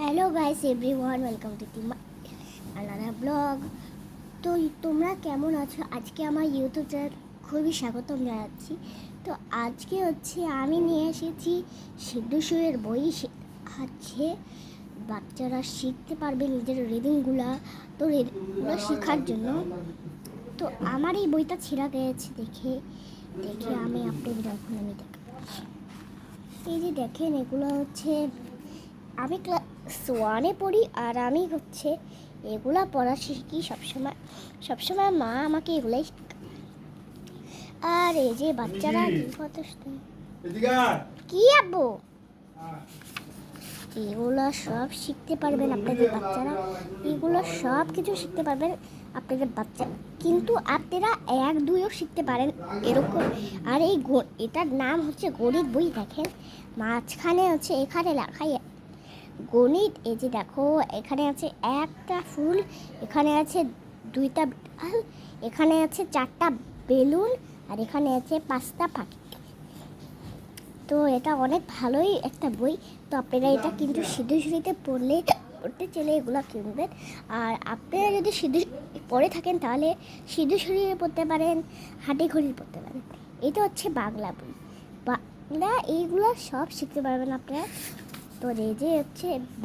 Hello guys everyone, welcome to another blog. তো তোমরা কেমন আছো? আজকে আমার ইউটিউব চ্যানেল খুবই স্বাগতম জানাচ্ছি। তো আজকে আমি নিয়ে এসেছি সিদ্ধেশ্বরের বই। আছে বাচ্চারা শিখতে পারবে নিজের রিডিংগুলো। তো রিডিংগুলো শেখার জন্য তো আমার এই বইটা ছেঁড়া গেছে দেখে দেখে আমি আপনাদের এখন আমি দেখ এই যে দেখেন, এগুলো আমি ক্লাস ওয়ানে পড়ি আর আমি এগুলা পড়া শিখি সবসময় মা আমাকে এগুলাই আর এই যে বাচ্চারা কি আব্বু এগুলো সব শিখতে পারবেন আপনাদের বাচ্চারা। এগুলো সব কিছু শিখতে পারবেন আপনাদের বাচ্চা, কিন্তু আপনারা এক দুইও শিখতে পারেন এরকম। আর এটার নাম গণিত বই। দেখেন মাঝখানে এখানে লেখাই গণিত। এই যে দেখো, এখানে আছে একটা ফুল, এখানে আছে দুইটা বিড়াল, এখানে আছে চারটা বেলুন, আর এখানে আছে পাঁচটা পাখি। তো এটা অনেক ভালোই একটা বই। তো আপনারা এটা কিন্তু সিদ্ধেশ্বরীতে পড়তে চলে এগুলো কিনবেন। আর আপনারা যদি পড়ে থাকেন তাহলে সিদ্ধেশ্বরীতে পড়তে পারেন, হাটিঘড়ি পড়তে পারেন। এটা বাংলা বই। বাংলা এইগুলো সব শিখতে পারবেন আপনারা। তো এই যে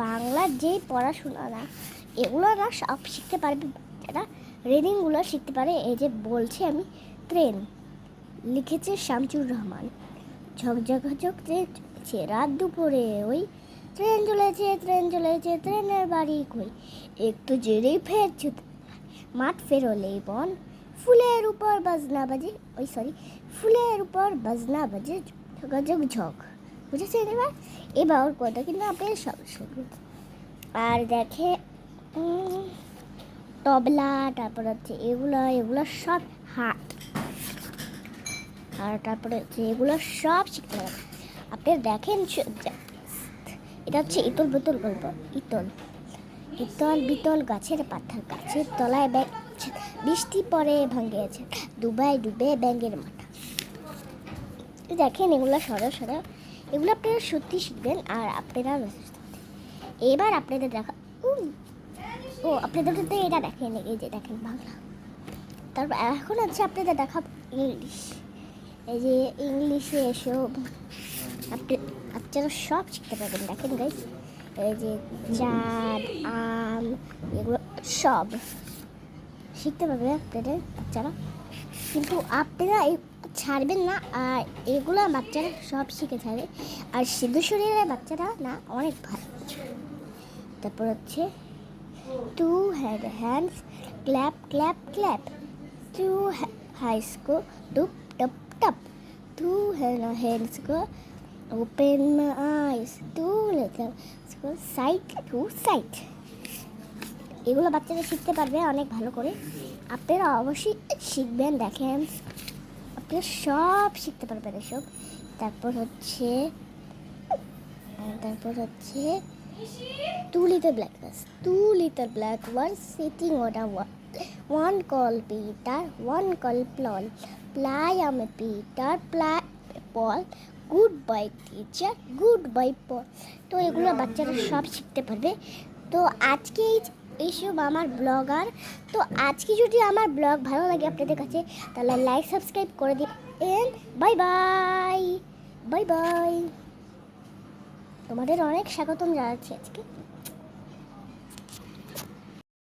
বাংলার যেই পড়াশোনা না, এগুলো না সব শিখতে পারবে বাচ্চারা, রিডিংগুলো শিখতে পারে। এই যে বলছি আমি, ট্রেন লিখেছে শামসুর রহমান। ঝকঝক ট্রেন চলেছে রাত দুপুরে, ওই ট্রেন চলেছে ট্রেনের বাড়ি কই, একটু জেরেই ফেরছে মাঠ ফেরোলেই বন, ফুলের উপর বাজনা বাজে ফুলের উপর বাজনা বাজে ঝকঝক ঝক। বুঝেছেন? এবার ওর কথা কিন্তু আপনি সব শুনবেন। আর দেখে তবলা, তারপর এগুলো সব হাত, আর তারপরে এগুলো সব শিখতে পারেন। আপনি দেখেন, এটা ইতল বোতল গল্প। ইতল বিতল গাছের পাতা, গাছের তলায় বৃষ্টি পরে ভাঙিয়েছে, ডুবে ব্যাঙের মাথা। দেখেন এগুলো সরো এগুলো আপনারা সত্যি শিখবেন। আর আপনারা এবার আপনাদের আপনাদের এটা দেখেন, এই যে দেখেন বাংলা। তারপর এখন আপনাদের দেখাবো ইংলিশ। এই যে ইংলিশে এসব আপনারা সব শিখতে পারবেন। দেখেন গাইস, এই যে চাঁদ, আম, এগুলো সব শিখতে পারবে আপনাদের বাচ্চারা, কিন্তু আপনারা ছাড়বেন না। আর এগুলো বাচ্চারা সব শিখে ছাড়বে। আর সিদ্ধেশ্বরীর বাচ্চারা না অনেক ভালো। তারপর two hands clap clap clap, two হাইস গো ডুপ top top, two hands go open my eyes, two little go sight to sight। এগুলো বাচ্চারা শিখতে পারবে অনেক ভালো করে। আপনারা অবশ্যই শিখবেন। দেখেন আপনারা সব শিখতে পারবেন এসব। তারপর two little black ones sitting on a wall, one called Peter, one called Paul. Fly am Peter, fly Paul, goodbye teacher, goodbye Paul। তো এগুলো বাচ্চারা সব শিখতে পারবে। তো আজকে এইসব আমার ব্লগার। তো আজকে যদি আমার ব্লগ ভালো লাগে আপনাদের কাছে, তাহলে লাইক সাবস্ক্রাইব করে দিন। Bye bye. তোমাদের অনেক স্বাগতম জানাচ্ছি আজকে।